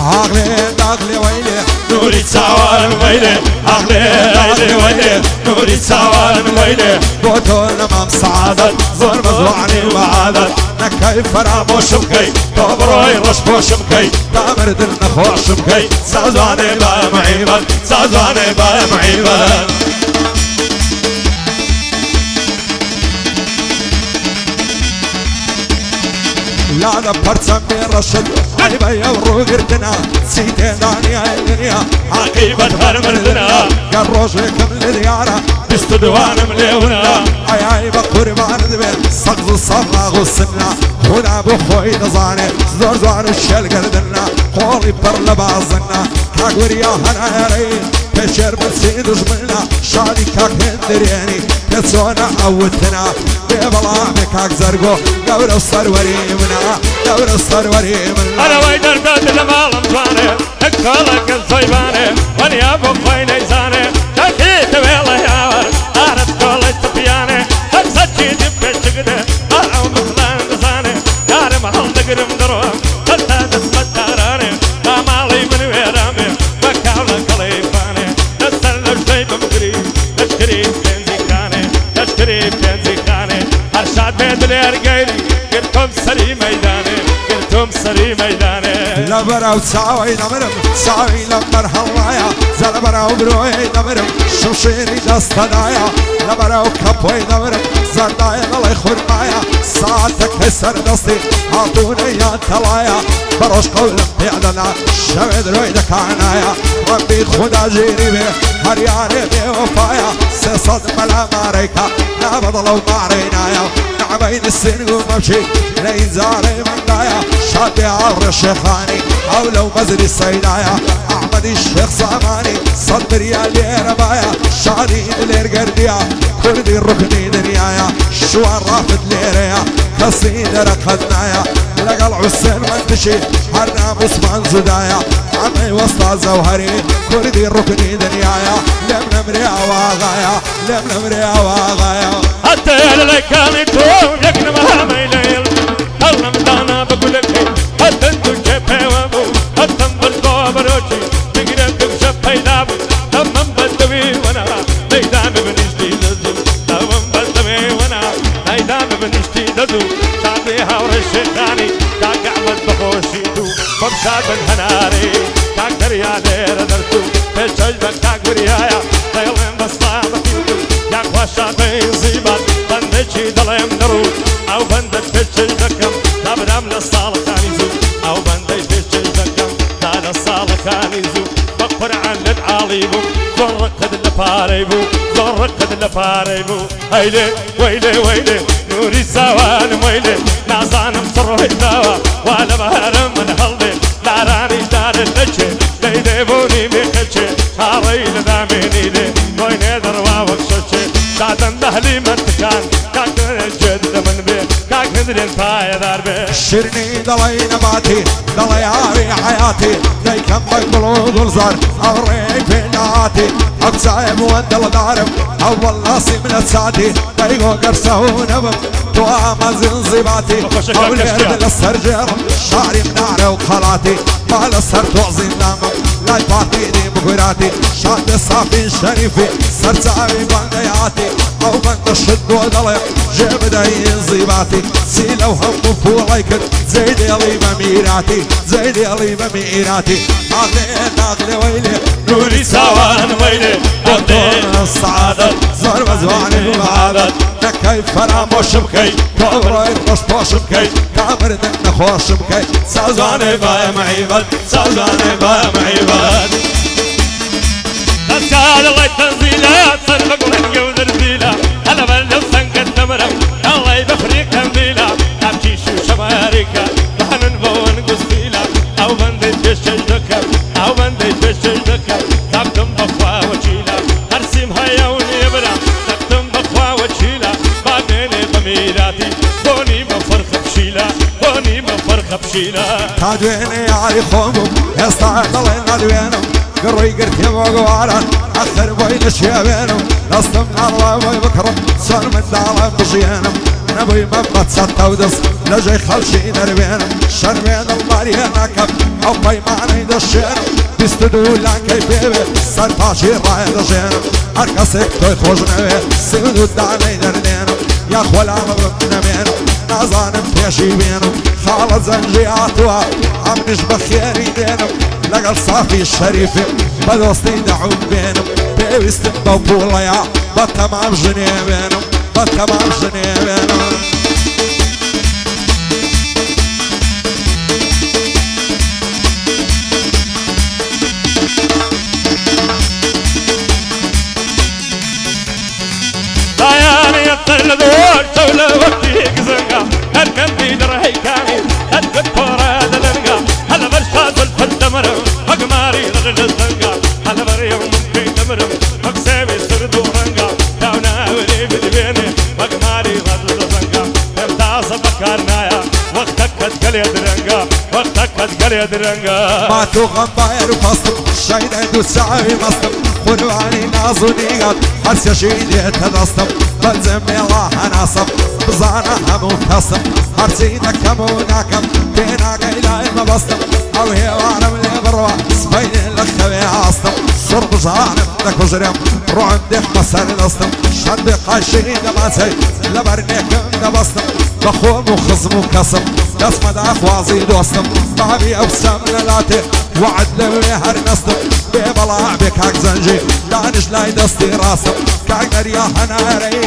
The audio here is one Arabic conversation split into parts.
عقلي داخلي ويلي نوري تساوان ويلي عقلي داخلي ويلي نوري تساوان ويلي بوتون مام سعادة زور مزوعني وعادة نكاي فراموش بكي طبروي رش بوش بكي تامر دل نخوش بكي سازواني با معيبا سازواني با معيبا لا دا برسم رشد عيبا يورو قردنا سيدي دانيا الدنيا عقيبة هرمردنا قروش كمل ديارة بستدوان مليونا عيبا قربان دبي سقز الصراغ والسنة هنا بخوي نظاني زور زوار الشل قردنا قولي برلا بازنا كاقوريا هنا يري كشير بسيد جملنا شادي كاك هندرياني كتسونا عودتنا بيبلا مكاك زرقو قبل الصروري منا قبل الصروري منا انا ويدر بيت المال مزاني اكتولك الصيباني واني ابو خوي نيزاني تاكيد ويلا ياور انا تقولي تبياني اكسجي دبي شقده اعو مثلان نزاني داري محل نقرم دروم خلتا دسمت داراني مالي من ويرامي مكاولا كليفاني نسل الشيب مقري نشكري بنزي كاني نشكري بنزي كاني ارشاد بيت الارقيري قلتم سري ميداني قلتم سري ميداني لبراو ساوي نمرم ساوي لمر هوايا زلبراو بروي نمرم شمشيري دستنايا لبراو كبوي نمرم زردايا الله خرمايا ساعتك هسر دستي عطوني يا تلايا بروش قولم بيعدنا شمد روي دكعنايا ربي خدا جيري بي هرياني بي وفايا سيصد ملا ماريكا نابضلو مارينايا نعبين السن وممشي لين زاري من دايا شادي عبر الشيخاني او لو مزري السيدايا احمد الشيخ ساماني صدر يا ليربايا شادي ليرقرديا كردي الركني دنيايا شوار رافد ليريا قصيدة ركضنايا لقى العسين منتشي حرام عثمان زدايا عمي وسط زوهري كردي الركني دنيايا لم نمري واغايا لم نمري واغايا حتى لك كان يكون يكنمها ميليل الله مدانا بقولك حتى انتو شبه وابو حتى انبلقوا بروشي تقرأتك شبه دابو تمام بدوي وانا ميدان بنشتي دزو تمام بدوي وانا ميدان بنشتي دزو شعبي هاور الشيخاني كاك عمد بخوشيتو فبشاد بالهناري كاك دريا دير درتو بشجبك كاك بريايا طيلين بسطامتيتو ياك واشاد بين زيبات بندشي دلهم درود او بندش بشج دكم دابدام للصالة كانيزو او بندش بشج دكم دادا الصالة كانيزو بقر عن للعاليبو زور قد لفاريبو زور قد لفاريبو هيلي ويلي ويلي نوري سوان ويلي نازان مصر هيداوا وانا بهرم من هلدي داراني دار اللجي ديديبوني بيخشي هاريل داميني دي ويني دروا وكشوشي دادن دهلي منتكان كاك جد من بي كاك ندرين باي دار بي شرني دلي نباتي دلي عاري حياتي دي كم بقبلو دولزار أوري بيناتي أقصايب وندل دارم أول ناسي من الساتي دايقو قرصه ونبم توام زنزباتي أولي أرد السرجر شعري منار وخلاتي مال السر توعزي نامم لا يفاتي دي مقراتي شاد الصافي شريفي سرساوي بندياتي أو بند الشد ودلي جيب داي زيباتي سيلو هم فولايكن زيد يلي بميراتي زيد يلي بميراتي ناغلي ويلي نوري سوان ويلي بطول السعادة زور مزواني المعادة نكيف فراموش بكي كبروي خوش بوش بكي كامر دن خوش بكي سازواني بايا معيباد سازواني بايا معيباد تسكال الله تنزيلات صرفق لنجي وذرزيلا أنا بلو سنك التمرم الله يبخريك تنزيلا أبكي شو شماريكا لحن بون قصيلا أو بندج بشجدك أو بندج بشجدك تقدم بخوا وشيلا أرسم هيا ونيبرا تقدم بخوا وشيلا بعدين بميراتي بوني بفرخ بشيلا بوني بفرخ بشيلا تادويني عاري خومم يستعد الله ندوينم قروي قرتي وقوارا أخر بوي نشيابينم نصدم الله بوي بكرم صار من دعوة بشيانم نبوي مبت ستودس لجي خلشي نربين شربين المارينا كم او بيماني دشين بيستدولا كيفيبي سرطاشي راي دشين اركسك توي خوش نبي سيدو داني دردين يا خولا مبنمين نازانم فيشي بينو خالد زنجياتوا عمنش بخيري دينو لقل صافي الشريفي بدوستي دعو بينو بيوستن بوبولايا بتمام جنيبينو بتمام جنيبينو داياني يطل دور تولى وقتي قزنقا هركن في درهي كاني هدك فورا دلنقا هلا برشاد الفندمرم مقماري رغل الزنقا هلا بريوم ممكن تمرم مقسامي سردو رنقا داونا ولي بدبيني مقماري رغل الزنقا امتاز بكارنايا وقتك هتقل يدرنقا وقتك هتقل يدرنقا ما توغم باير وفصل شايدة دوسعي مصطم خلواني نازوني قد حرس يشيدي تدستم بلزم الله ناصب بزانا همو كسم حرسينا كمو ناكم بينا قيلا المبستم او هيوانم لبروا سبين الخوي عاصتم صرب زانم دك وزرم روعم ديخ مسار نستم شد بقاشيني دماتي لبرنيكم دبستم بخوم وخصم وكسم دسم داخوازي دوستم بابي ابسم للاتي وعد لوي هر نستم ببلع بكاك زنجي دانش لاي دستي راسم كاك دريا هناري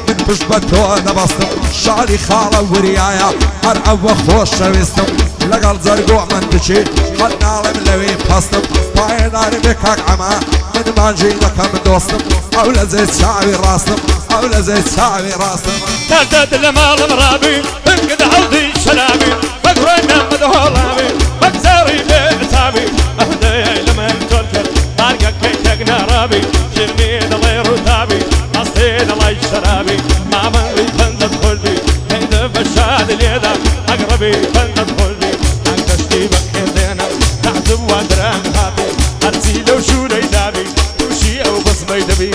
من بشبتو دبستم شالي خالة وريايا هر او خوش شويستم لقل زرقوع من تشي خلنا لم لوي بستم بايداري بكاك عما من مانجي لكم دوستم او لزيت شعبي راستم او لزيت شعبي راستم تردد لمال مرابي انقد عوضي شلابي مقرنا مدهولابي مقزاري بيعتابي اهدي لمن تركر طارقك كيتك نارابي شرمي دلي رتابي قصدي دلي شرابي ما من فندت خلبي هند بشاد اليدا اقربي فندت خلبي انكشتي بكير دينا تعتب وادران هابي ارسي لو شو ريدابي وشي او بصمي دبي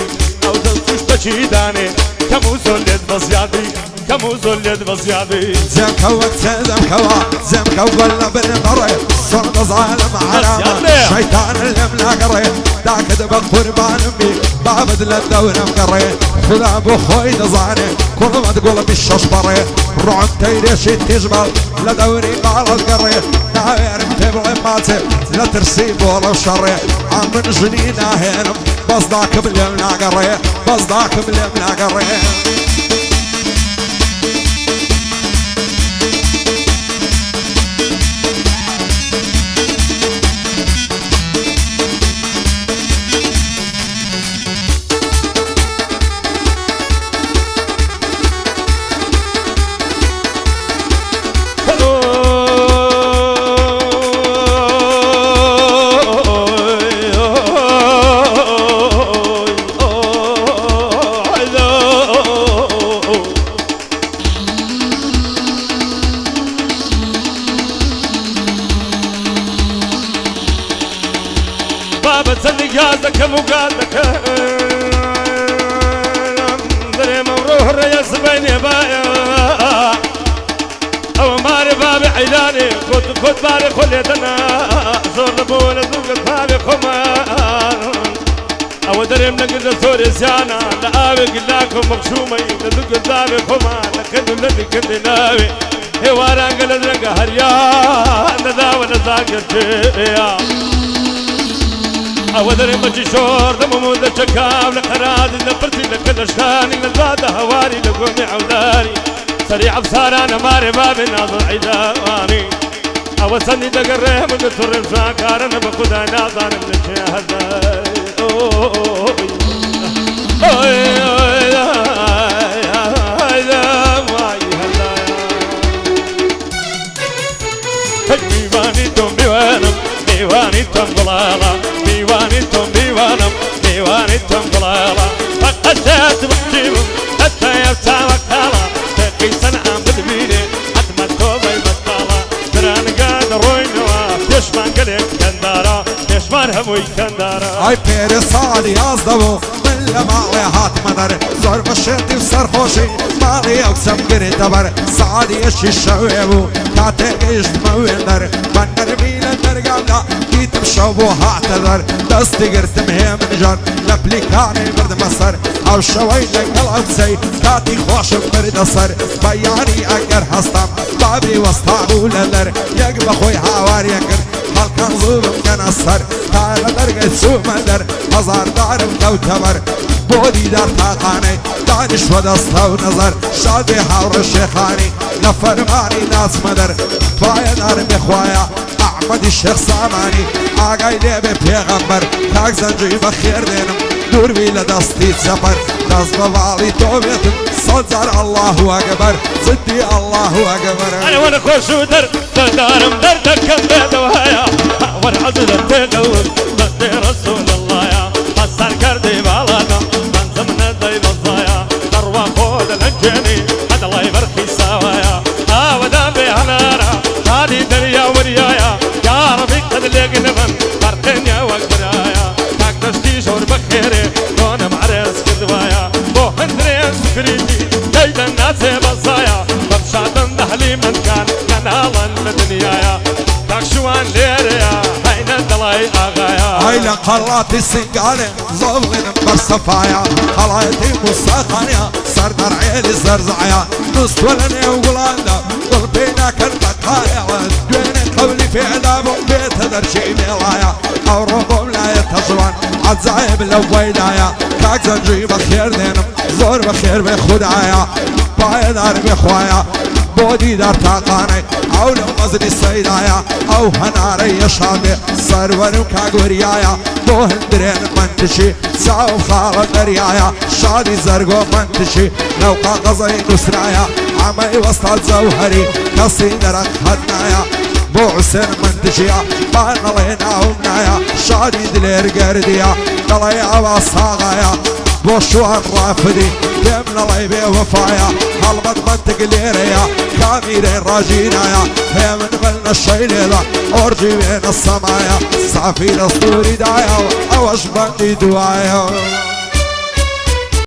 او دلتوش بشي داني كمو زولد بزيادي كمو زولد بزيادي زم كوك زم كوا زم كوك بن بري صرت ظالم علامة شيطان الاملا قري داك دبق قربان امي بعبد للدور مقري خذا ابو خوي دزاني كل ما تقول بالشوش بري رعب تيريش تجمل لدوري بالد قري ناوير متبع ماتي لا ترسيب ولا شري عم من جنينا هينم بصداك بالاملا قري بصداك بالاملا قري قازك مقادك دري مروح ريس بيني بايا او ماري بابي عيلاني كنت باري خليتنا زور لبونا ذوق بابي خمان او دري منقل ثوري سيانا لآبي قلاكم مقشومي لذوق بابي خمان لكن الذي كنت ناوي هوارا قلت لك هريان ذا ونزاق الجيا أودري مجي شور دمو ذا شكاب لقراد نفرتي لك الأشكاني نزاد هواري لقومي عوداري سريع بصار أنا ماري بابي ناظر عيداني أوسني دقره من قطر الفاكار أنا بخدا ناظر من الشهداء ميواني توم بيوانم ميواني توم ضلالا ميواني توم بيوانم ميواني توم ضلالا فقد جات بحجيبم حتى يفتح وكالا تقي سنعم بدبيني حتما توبي بطالا دران قاد روي نواف يشمان قليك كندارا يشمان هموی کندارا ئای پێرێ ساڵی یازدەبوو من لە ماڵێ هاتمە دەر زۆر بەشێتی و سەرخۆشی ماڵی ئەو چەمگرێ دەبەر ساڵیەشی شەوێ بوو کاتێک گەیشتمە وێن دەر بە نەرمی لە دەرگامدا دیتم شەو بۆ هاتە دەر دەستی گرتم هێ منژان لە پلیکانی بردمە سەر ئەو شەوەی لەگەڵ ئەو قسەی کاتی خۆشم بردە سەر بەیانی ئەگەر هەستم بابی وەستا بوو لە دەر یەک بەخۆی هاواریە کرد هەڵکان زوو بمکەنە سەر تا لە دەرگەی چوومە دەر هەزاردارم کەوتە بەر بۆ دیدار تاقانەی دانیشوە دەستە و نەزەر شادێ هاوڕە شێخانی لە فەرمانی ناچمە دەر پایەدارم بێخوایە ئەحمەدی شێخ سامانی ئاگای لێبێ پێغەمبەر کاک زەنجی بەخێر دێنم دووربی لە دەستی چەپەر دەست بە باڵی تۆ بێتم سەد جار ئەڵڵاهو ئەکبەر جدی ئەڵڵاهو ئەکبەر ئەوەنە خۆش و دەردارم دەردەکەم بێدەوایە وەرعەزە تێدەور بەستێ ڕەسوول اللهە هەستان کردی باڵاتم بەنزم نەدەی بەزایە دەڕوا خۆ دەلەنجێنی هەدەڵای بەرخی ساوایە ئاوەدا بێ هەنارە هادی دەریا وریایە یاڕەبی قەد لێگنبن بەرقێنیا وەک برایە کاک دەستی ژۆر بەخێرێ تۆنم عرێز کردوایە بۆ هەندرێن سکریتی دەیدەن ناچێ بەزایە بەمشادن دەهلی منکان کەناڵن لە دنیایە تاکشوان لێرەیە هەینە دەڵای ئاغایە ئای لە قەڵاتی سنگانێ زۆڵێنم بەرسەفایە هەڵایەتی موساخانە سەردار عێلی زەرزایە دوستوە لە نێو گوڵاندا دڵ پێی ناکەن بەقایەوە دوێنێ قەولی پێدا بووم بێتە دەرچی مێڵایە ئەوڕۆ بۆم لایە تەژوان عەجایب لەو وەیدایە کاک زەنجی بەخێر دێنم زۆر بەخێر بێ خودایە پایەدار بێخوایە بۆ دیدار تاقانەی ئەو لەو مەزنی سەیدایە ئەو هەنارەی یەشادێ سەروەرم کاگوریایە بۆ هەندرێن منتشی چاو خاڵە دەریایە شادی زەرگۆ منتشی لەو قاقەزەی نووسرایە ئەمەی وەستا جەوهەری کەسی دەرەق هەدنایە بۆ حوسێن منتشیە بانەڵێ ناوم نایە شادی دلێر گەردیە دەڵێ ئەوا ساغایە بۆ شوان ڕافدی پێم نەڵێ بێ وەفایە هەڵبەت منتگ لێرەیە کامیرەی ڕاژینایە پێ من بەلنە شەیلێدا ئۆرجی وێنە سەمایە سافی لە سووریدایە ئەوەش بەندی دوایە